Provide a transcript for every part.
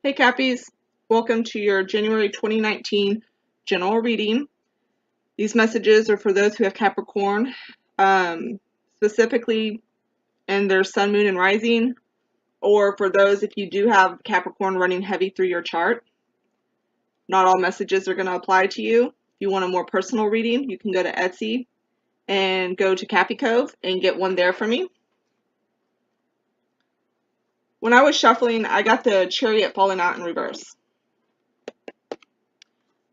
Hey Cappies, welcome to your January 2019 general reading. These messages are for those who have Capricorn, specifically in their sun, moon, and rising, or for those if you do have Capricorn running heavy through your chart. Not all messages are going to apply to you. If you want a more personal reading, you can go to Etsy and go to Cappie Cove and get one there for me. When I was shuffling, I got the Chariot falling out in reverse.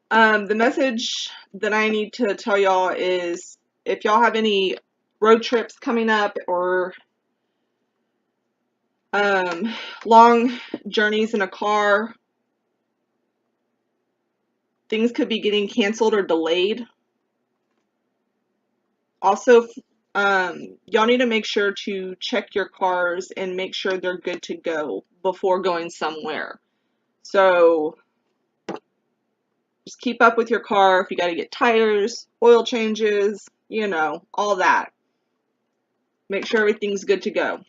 The message that I need to tell y'all is if y'all have any road trips coming up or long journeys in a car, things could be getting canceled or delayed. Also, y'all need to make sure to check your cars and make sure they're good to go before going somewhere. So just keep up with your car. If you got to get tires, oil changes, you know, all that. Make sure everything's good to go.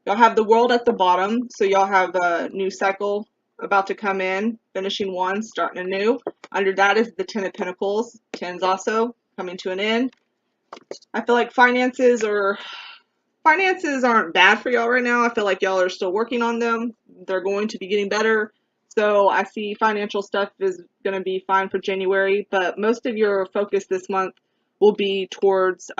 Y'all have the world at the bottom, so y'all have a new cycle about to come in, finishing one, starting a new. Under that is the Ten of Pentacles. Ten's also coming to an end. I feel like finances aren't bad for y'all right now. I feel like y'all are still working on them. They're going to be getting better. So I see financial stuff is going to be fine for January, but most of your focus this month will be towards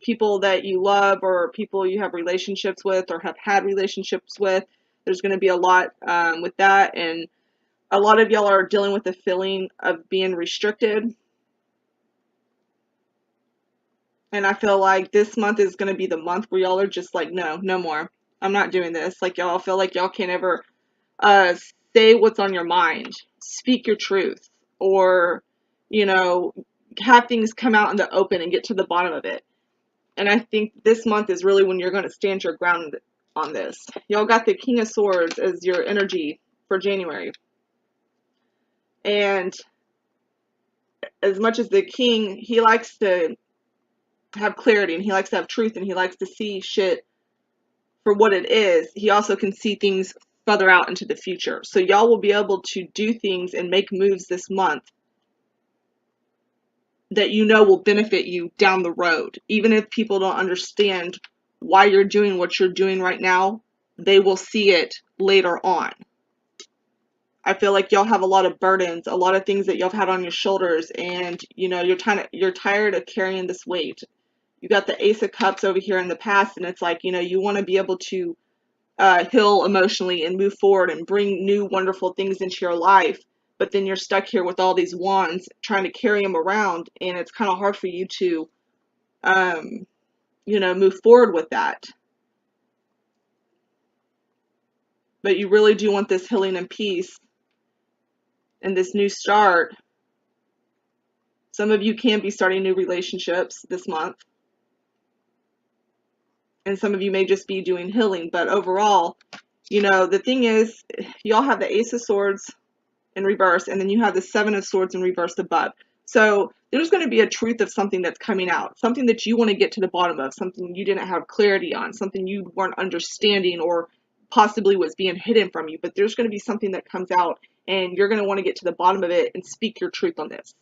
people that you love or people you have relationships with or have had relationships with. There's going to be a lot with that, and a lot of y'all are dealing with the feeling of being restricted. And I feel like this month is going to be the month where y'all are just like, no more. I'm not doing this. Like, y'all feel like y'all can't ever say what's on your mind, speak your truth, or, you know, have things come out in the open and get to the bottom of it. And I think this month is really when you're going to stand your ground on this. Y'all got the King of Swords as your energy for January. And as much as the King, he likes to have clarity and he likes to have truth and he likes to see shit for what it is, he also can see things further out into the future. So y'all will be able to do things and make moves this month that you know will benefit you down the road. Even if people don't understand why you're doing what you're doing right now, they will see it later on. I feel like y'all have a lot of burdens, a lot of things that y'all have had on your shoulders, and you know you're tired of carrying this weight. You got the Ace of Cups over here in the past, and it's like, you know, you want to be able to heal emotionally and move forward and bring new wonderful things into your life, but then you're stuck here with all these wands trying to carry them around, and it's kind of hard for you to you know, move forward with that. But you really do want this healing and peace and this new start. Some of you can be starting new relationships this month, and some of you may just be doing healing. But overall, you know, the thing is, y'all have the Ace of Swords in reverse, and then you have the Seven of Swords in reverse above. So there's going to be a truth of something that's coming out, something that you want to get to the bottom of, something you didn't have clarity on, something you weren't understanding or possibly was being hidden from you. But there's going to be something that comes out, and you're going to want to get to the bottom of it and speak your truth on this.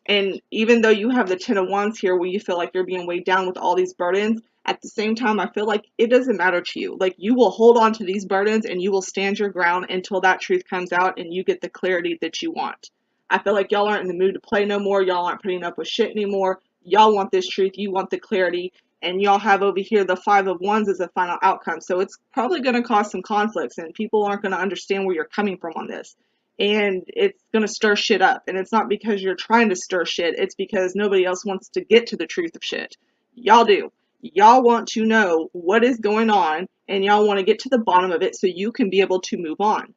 And even though you have the Ten of Wands here where you feel like you're being weighed down with all these burdens, at the same time, I feel like it doesn't matter to you. Like, you will hold on to these burdens and you will stand your ground until that truth comes out and you get the clarity that you want. I feel like y'all aren't in the mood to play no more. Y'all aren't putting up with shit anymore. Y'all want this truth. You want the clarity. And y'all have over here the Five of Wands as a final outcome. So it's probably going to cause some conflicts and people aren't going to understand where you're coming from on this. And it's going to stir shit up. And it's not because you're trying to stir shit. It's because nobody else wants to get to the truth of shit. Y'all do. Y'all want to know what is going on, and y'all want to get to the bottom of it so you can be able to move on.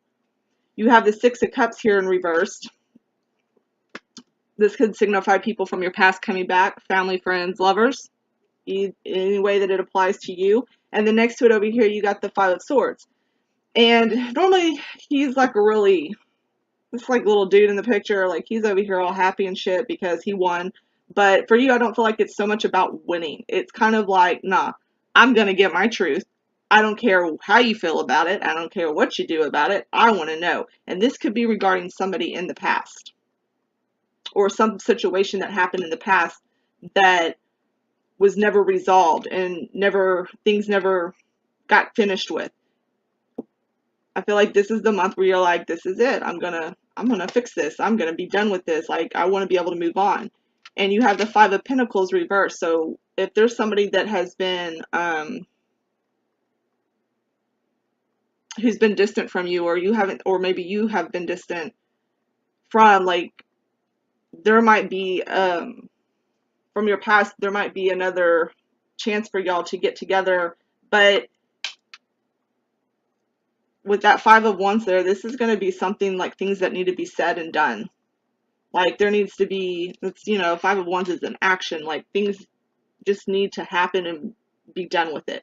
You have the Six of Cups here in reversed. This could signify people from your past coming back, family, friends, lovers, any way that it applies to you. And then next to it over here, you got the Five of Swords. And normally, he's like a really... this like little dude in the picture, like he's over here all happy and shit because he won. But for you, I don't feel like it's so much about winning. It's kind of like, nah, I'm going to get my truth. I don't care how you feel about it. I don't care what you do about it. I want to know. And this could be regarding somebody in the past or some situation that happened in the past that was never resolved and things never got finished with. I feel like this is the month where you're like, this is it. I'm gonna fix this. I'm gonna be done with this. Like, I want to be able to move on. And you have the Five of Pentacles reversed. So if there's somebody that has been who's been distant from you, or you haven't, or maybe you have been distant from, like, there might be from your past, there might be another chance for y'all to get together. But with that Five of Wands there, this is going to be something like things that need to be said and done. Like, there needs to be, it's, you know, Five of Wands is an action. Like, things just need to happen and be done with it.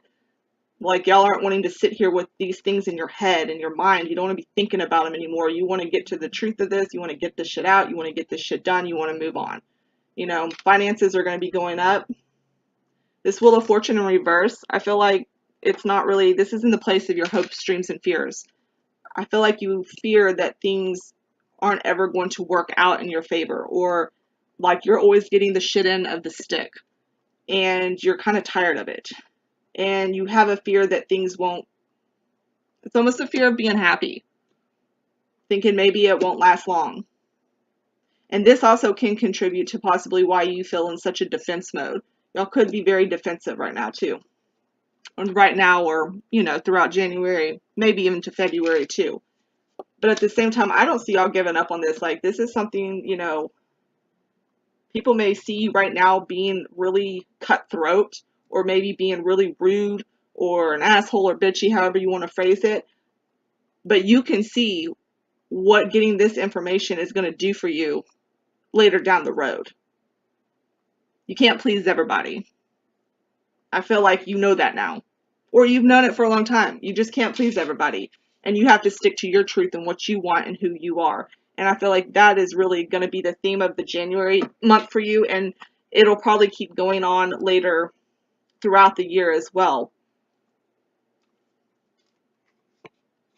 Like, y'all aren't wanting to sit here with these things in your head and your mind. You don't want to be thinking about them anymore. You want to get to the truth of this. You want to get this shit out. You want to get this shit done. You want to move on. You know, finances are going to be going up. This Wheel of Fortune in reverse, I feel like it's not really, this isn't the place of your hopes, dreams, and fears. I feel like you fear that things aren't ever going to work out in your favor, or like you're always getting the shit end of the stick and you're kind of tired of it. And you have a fear that things won't, it's almost a fear of being happy, thinking maybe it won't last long. And this also can contribute to possibly why you feel in such a defense mode. Y'all could be very defensive right now too. And right now, or, you know, throughout January, maybe even to February too. But at the same time, I don't see y'all giving up on this. Like, this is something, you know, people may see you right now being really cutthroat, or maybe being really rude, or an asshole, or bitchy, however you want to phrase it. But you can see what getting this information is going to do for you later down the road. You can't please everybody. I feel like you know that now. Or you've known it for a long time. You just can't please everybody. And you have to stick to your truth and what you want and who you are. And I feel like that is really going to be the theme of the January month for you. And it'll probably keep going on later throughout the year as well.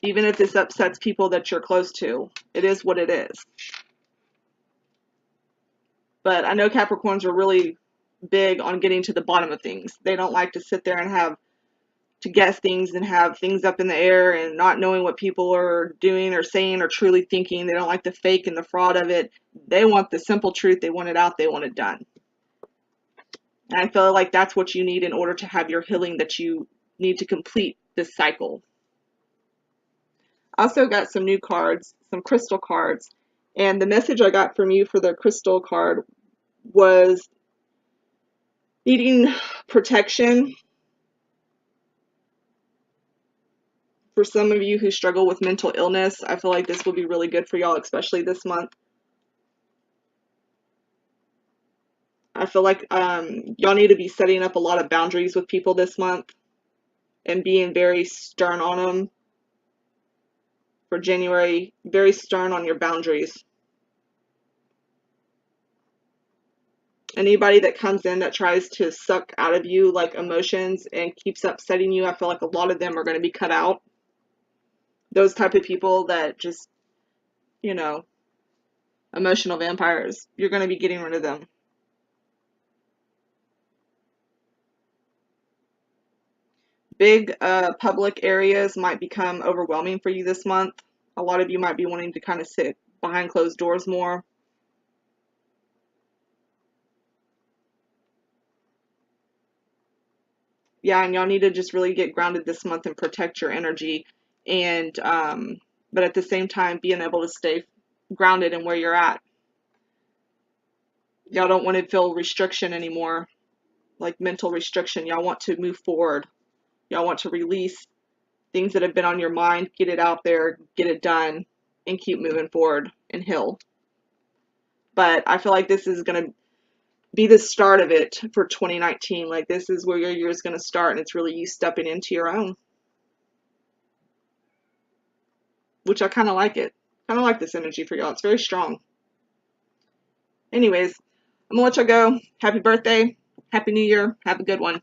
Even if this upsets people that you're close to, it is what it is. But I know Capricorns are really big on getting to the bottom of things. They don't like to sit there and have to guess things and have things up in the air and not knowing what people are doing or saying or truly thinking. They don't like the fake and the fraud of it. They want the simple truth. They want it out. They want it done. And I feel like that's what you need in order to have your healing that you need to complete this cycle. I also got some new cards, some crystal cards. And the message I got from you for the crystal card was needing protection. For some of you who struggle with mental illness, I feel like this will be really good for y'all, especially this month. I feel like y'all need to be setting up a lot of boundaries with people this month and being very stern on them. For January, very stern on your boundaries. Anybody that comes in that tries to suck out of you like emotions and keeps upsetting you, I feel like a lot of them are going to be cut out. Those type of people that just, you know, emotional vampires, you're going to be getting rid of them. Big public areas might become overwhelming for you this month. A lot of you might be wanting to kind of sit behind closed doors more. Yeah, and y'all need to just really get grounded this month and protect your energy. And, but at the same time, being able to stay grounded in where you're at. Y'all don't want to feel restriction anymore, like mental restriction. Y'all want to move forward. Y'all want to release things that have been on your mind, get it out there, get it done, and keep moving forward and heal. But I feel like this is going to be the start of it for 2019. Like, this is where your year is going to start, and it's really you stepping into your own. Which I kind of like it. Kind of like this energy for y'all. It's very strong. Anyways, I'm going to let y'all go. Happy birthday. Happy New Year. Have a good one.